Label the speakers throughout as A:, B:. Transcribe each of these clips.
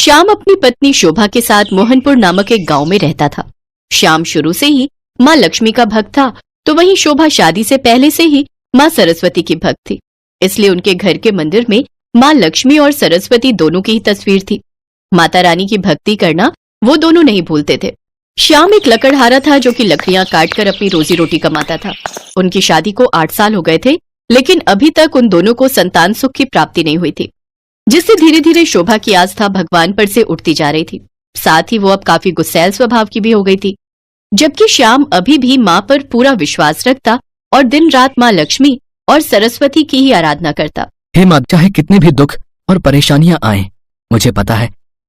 A: श्याम अपनी पत्नी शोभा के साथ मोहनपुर नामक एक गांव में रहता था। श्याम शुरू से ही माँ लक्ष्मी का भक्त था, तो वहीं शोभा शादी से पहले से ही माँ सरस्वती की भक्त थी। इसलिए उनके घर के मंदिर में माँ लक्ष्मी और सरस्वती दोनों की ही तस्वीर थी। माता रानी की भक्ति करना वो दोनों नहीं भूलते थे। श्याम एक लकड़हारा था जो कि लकड़ियां काटकर अपनी रोजी रोटी कमाता था। उनकी शादी को 8 साल हो गए थे, लेकिन अभी तक उन दोनों को संतान सुख की प्राप्ति नहीं हुई थी, जिससे धीरे धीरे शोभा की आस्था भगवान पर से उठती जा रही थी। साथ ही वो अब काफी गुस्सैल स्वभाव की भी हो गई थी। जबकि श्याम अभी भी माँ पर पूरा विश्वास रखता और दिन रात माँ लक्ष्मी और सरस्वती की ही आराधना करता।
B: हे माँ, चाहे कितने भी दुख और परेशानियां आए, मुझे पता है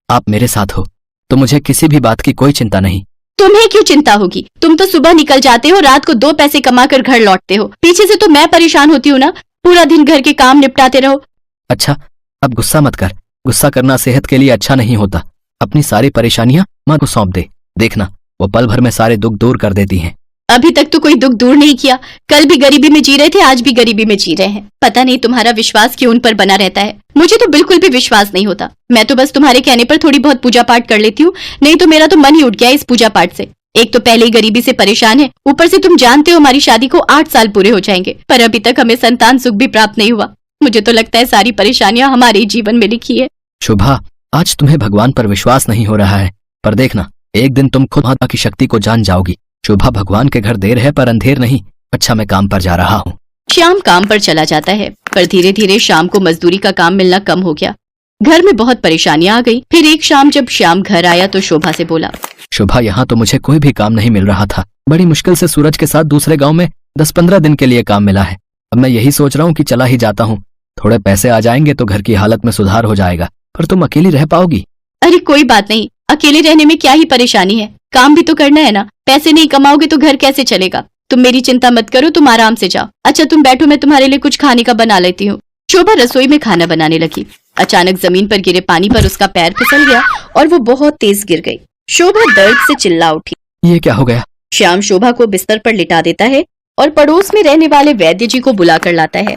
B: आप मेरे साथ हो, तो मुझे किसी भी बात की कोई चिंता नहीं।
A: तुम्हें क्यों चिंता होगी? तुम तो सुबह निकल जाते हो, रात को 2 पैसे कमाकर घर लौटते हो। पीछे से तो मैं परेशान होती हूँ ना, पूरा दिन घर के काम निपटाते रहो।
B: अच्छा, अब गुस्सा मत कर। गुस्सा करना सेहत के लिए अच्छा नहीं होता। अपनी सारी परेशानियां माँ को सौंप दे, देखना वो पल भर में सारे दुख दूर कर देती हैं।
A: अभी तक तो कोई दुख दूर नहीं किया। कल भी गरीबी में जी रहे थे, आज भी गरीबी में जी रहे हैं। पता नहीं तुम्हारा विश्वास क्यों उन पर बना रहता है। मुझे तो बिल्कुल भी विश्वास नहीं होता। मैं तो बस तुम्हारे कहने पर थोड़ी बहुत पूजा पाठ कर लेती हूँ, नहीं तो मेरा तो मन ही उठ गया इस पूजा पाठ से। एक तो पहले ही गरीबी से परेशान है, ऊपर से तुम जानते हो हमारी शादी को 8 साल पूरे हो जाएंगे, पर अभी तक हमें संतान सुख भी प्राप्त नहीं हुआ। मुझे तो लगता है सारी परेशानियां हमारे जीवन में लिखी है।
B: शोभा, आज तुम्हें भगवान पर विश्वास नहीं हो रहा है, पर देखना एक दिन तुम खुद माता की शक्ति को जान जाओगी। शोभा, भगवान के घर देर है पर अंधेर नहीं। अच्छा, मैं काम पर जा रहा हूँ।
A: श्याम काम पर चला जाता है, पर धीरे धीरे श्याम को मजदूरी का काम मिलना कम हो गया। घर में बहुत परेशानियां आ गई। फिर एक शाम जब श्याम घर आया तो शोभा से बोला,
B: शोभा, यहाँ तो मुझे कोई भी काम नहीं मिल रहा था। बड़ी मुश्किल से सूरज के साथ दूसरे गांव में 10-15 दिन के लिए काम मिला है। अब मैं यही सोच रहा हूँ कि चला ही जाता हूँ। थोड़े पैसे आ जाएंगे तो घर की हालत में सुधार हो जाएगा, पर तुम अकेली रह पाओगी?
A: अरे कोई बात नहीं, अकेले रहने में क्या ही परेशानी है। काम भी तो करना है ना। पैसे नहीं कमाओगे तो घर कैसे चलेगा। तुम मेरी चिंता मत करो, तुम आराम से जाओ। अच्छा तुम बैठो, मैं तुम्हारे लिए कुछ खाने का बना लेती हूँ। शोभा रसोई में खाना बनाने लगी। अचानक जमीन पर गिरे पानी पर उसका पैर फिसल गया और वो बहुत तेज गिर गई। शोभा दर्द से चिल्ला उठी।
B: ये क्या हो गया?
A: श्याम शोभा को बिस्तर पर लिटा देता है और पड़ोस में रहने वाले वैद्य जी को बुलाकर लाता है।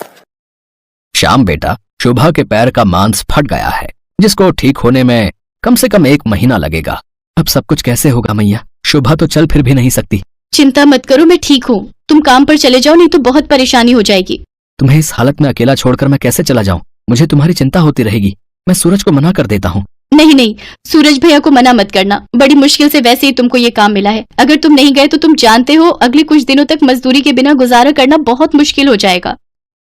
B: श्याम बेटा, शोभा के पैर का मांस फट गया है, जिसको ठीक होने में कम से कम 1 महीना लगेगा। अब सब कुछ कैसे होगा मैया? शोभा तो चल फिर भी नहीं सकती।
A: चिंता मत करो, मैं ठीक हूँ। तुम काम पर चले जाओ, नहीं तो बहुत परेशानी हो जाएगी।
B: तुम्हें इस हालत में अकेला छोड़कर मैं कैसे चला जाऊं? मुझे तुम्हारी चिंता होती रहेगी। मैं सूरज को मना कर देता हूँ।
A: नहीं नहीं, सूरज भैया को मना मत करना। बड़ी मुश्किल से वैसे ही तुमको ये काम मिला है। अगर तुम नहीं गए तो तुम जानते हो अगले कुछ दिनों तक मजदूरी के बिना गुजारा करना बहुत मुश्किल हो जाएगा।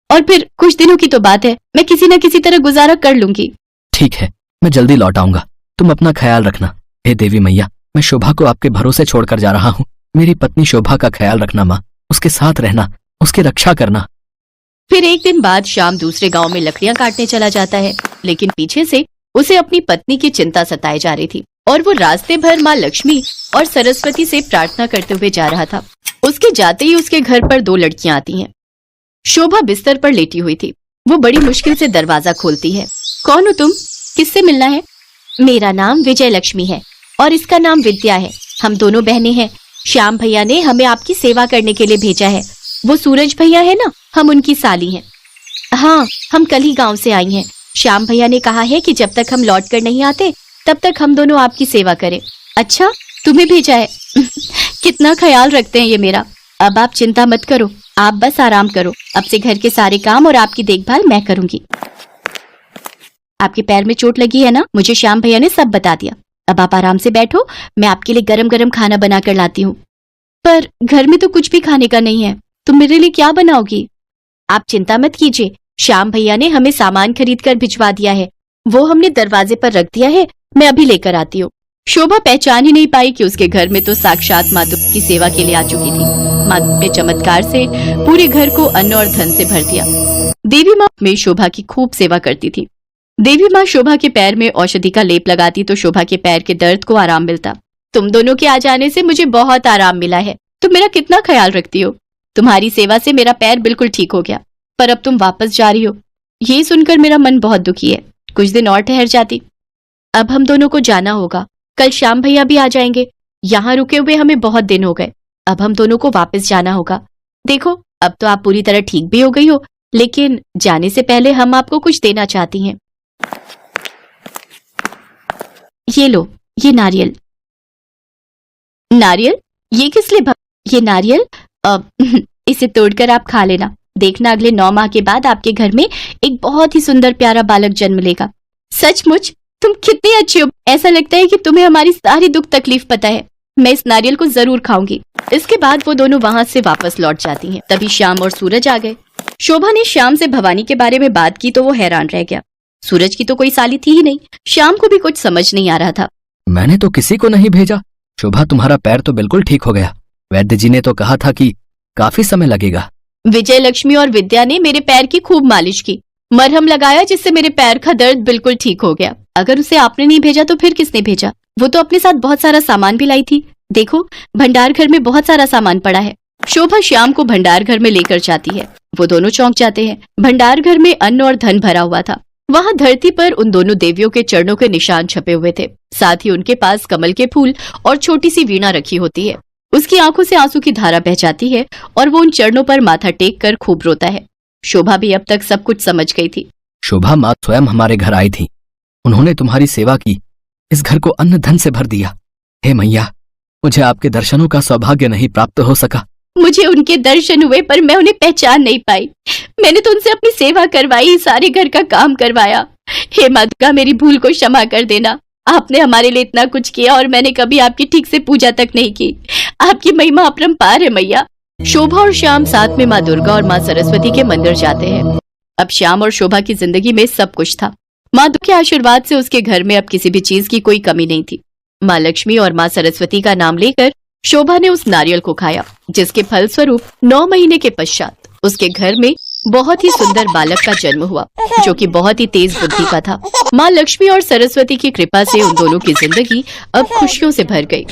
A: और फिर कुछ दिनों की तो बात है, मैं किसी न किसी तरह गुजारा कर लूंगी।
B: ठीक है, मैं जल्दी लौट आऊंगा। तुम अपना ख्याल रखना। हे देवी मैया, मैं शोभा को आपके भरोसे छोड़कर जा रहा हूँ। मेरी पत्नी शोभा का ख्याल रखना माँ, उसके साथ रहना, उसकी रक्षा करना।
A: फिर एक दिन बाद श्याम दूसरे गांव में लकड़ियां काटने चला जाता है, लेकिन पीछे से उसे अपनी पत्नी की चिंता सताए जा रही थी और वो रास्ते भर माँ लक्ष्मी और सरस्वती से प्रार्थना करते हुए जा रहा था। उसके जाते ही उसके घर पर 2 लड़कियां आती हैं। शोभा बिस्तर पर लेटी हुई थी। वो बड़ी मुश्किल से दरवाजा खोलती है। कौन हो तुम? किससे मिलना है? मेरा नाम विजय लक्ष्मी है और इसका नाम विद्या है। हम दोनों बहनें हैं। श्याम भैया ने हमें आपकी सेवा करने के लिए भेजा है। वो सूरज भैया है ना, हम उनकी साली हैं। हाँ, हम कल ही गांव से आई हैं। श्याम भैया ने कहा है कि जब तक हम लौट कर नहीं आते तब तक हम दोनों आपकी सेवा करें। अच्छा, तुम्हें भेजा है? कितना ख्याल रखते हैं ये मेरा। अब आप चिंता मत करो, आप बस आराम करो। अब से घर के सारे काम और आपकी देखभाल मैं करूंगी। आपके पैर में चोट लगी है ना, मुझे श्याम भैया ने सब बता दिया। अब आप आराम से बैठो, मैं आपके लिए गरम गरम खाना बना कर लाती हूँ। पर घर में तो कुछ भी खाने का नहीं है, तुम मेरे लिए क्या बनाओगी? आप चिंता मत कीजिए, श्याम भैया ने हमें सामान खरीद कर भिजवा दिया है। वो हमने दरवाजे पर रख दिया है, मैं अभी लेकर आती हूँ। शोभा पहचान ही नहीं पाई कि उसके घर में तो साक्षात मातु की सेवा के लिए आ चुकी थी। मातु ने चमत्कार से पूरे घर को अन्न और धन से भर दिया। देवी माँ में शोभा की खूब सेवा करती थी। देवी माँ शोभा के पैर में औषधि का लेप लगाती तो शोभा के पैर के दर्द को आराम मिलता। तुम दोनों के आ जाने से मुझे बहुत आराम मिला है। तुम मेरा कितना ख्याल रखती हो। तुम्हारी सेवा से मेरा पैर बिल्कुल ठीक हो गया, पर अब तुम वापस जा रही हो, ये सुनकर मेरा मन बहुत दुखी है। कुछ दिन और ठहर जाती। अब हम दोनों को जाना होगा। कल श्याम भैया भी आ जाएंगे। यहाँ रुके हुए हमें बहुत दिन हो गए। अब हम दोनों को वापस जाना होगा। देखो, अब तो आप पूरी तरह ठीक भी हो गई हो, लेकिन जाने से पहले हम आपको कुछ देना चाहती हैं। ये लो, ये नारियल। नारियल? ये किस लिए ये नारियल इसे तोड़कर आप खा लेना। देखना अगले 9 माह के बाद आपके घर में एक बहुत ही सुंदर प्यारा बालक जन्म लेगा। सचमुच तुम कितनी अच्छी हो, ऐसा लगता है कि तुम्हें हमारी सारी दुख तकलीफ पता है। मैं इस नारियल को जरूर खाऊंगी। इसके बाद वो दोनों वहां से वापस लौट जाती हैं। तभी श्याम और सूरज आ गए। शोभा ने श्याम से भवानी के बारे में बात की तो वो हैरान रह गया। सूरज की तो कोई साली थी ही नहीं। श्याम को भी कुछ समझ नहीं आ रहा था।
B: मैंने तो किसी को नहीं भेजा। शोभा, तुम्हारा पैर तो बिल्कुल ठीक हो गया। वैद्य जी ने तो कहा था कि काफी समय लगेगा।
A: विजय लक्ष्मी और विद्या ने मेरे पैर की खूब मालिश की, मरहम लगाया, जिससे मेरे पैर का दर्द बिल्कुल ठीक हो गया। अगर उसे आपने नहीं भेजा तो फिर किसने भेजा? वो तो अपने साथ बहुत सारा सामान भी लाई थी। देखो, भंडार घर में बहुत सारा सामान पड़ा है। शोभा श्याम को भंडार घर में लेकर जाती है। वो दोनों चौंक जाते हैं। भंडार घर में अन्न और धन भरा हुआ था। वहाँ धरती पर उन दोनों देवियों के चरणों के निशान छपे हुए थे। साथ ही उनके पास कमल के फूल और छोटी सी वीणा रखी होती है। उसकी आंखों से आंसू की धारा बह जाती है और वो उन चरणों पर माथा टेक कर खूब रोता है। शोभा भी अब तक सब कुछ समझ गई थी।
B: शोभा, माँ स्वयं हमारे घर आई थी। उन्होंने तुम्हारी सेवा की, इस घर को अन्न धन से भर दिया। हे मैया, मुझे आपके दर्शनों का सौभाग्य नहीं प्राप्त हो सका।
A: मुझे उनके दर्शन हुए पर मैं उन्हें पहचान नहीं पाई। मैंने तो उनसे अपनी सेवा करवाई, सारे घर का काम करवाया। हे माँ दुर्गा, मेरी भूल को क्षमा कर देना। आपने हमारे लिए इतना कुछ किया और मैंने कभी आपकी ठीक से पूजा तक नहीं की। आपकी महिमा अपरंपार है मैया। शोभा और श्याम साथ में माँ दुर्गा और माँ सरस्वती के मंदिर जाते हैं। अब श्याम और शोभा की जिंदगी में सब कुछ था। माँ दुर्गा के आशीर्वाद से उसके घर में अब किसी भी चीज की कोई कमी नहीं थी। माँ लक्ष्मी और माँ सरस्वती का नाम लेकर शोभा ने उस नारियल को खाया, जिसके फलस्वरूप 9 महीने के पश्चात उसके घर में बहुत ही सुंदर बालक का जन्म हुआ, जो कि बहुत ही तेज बुद्धि का था। माँ लक्ष्मी और सरस्वती की कृपा से उन दोनों की जिंदगी अब खुशियों से भर गई।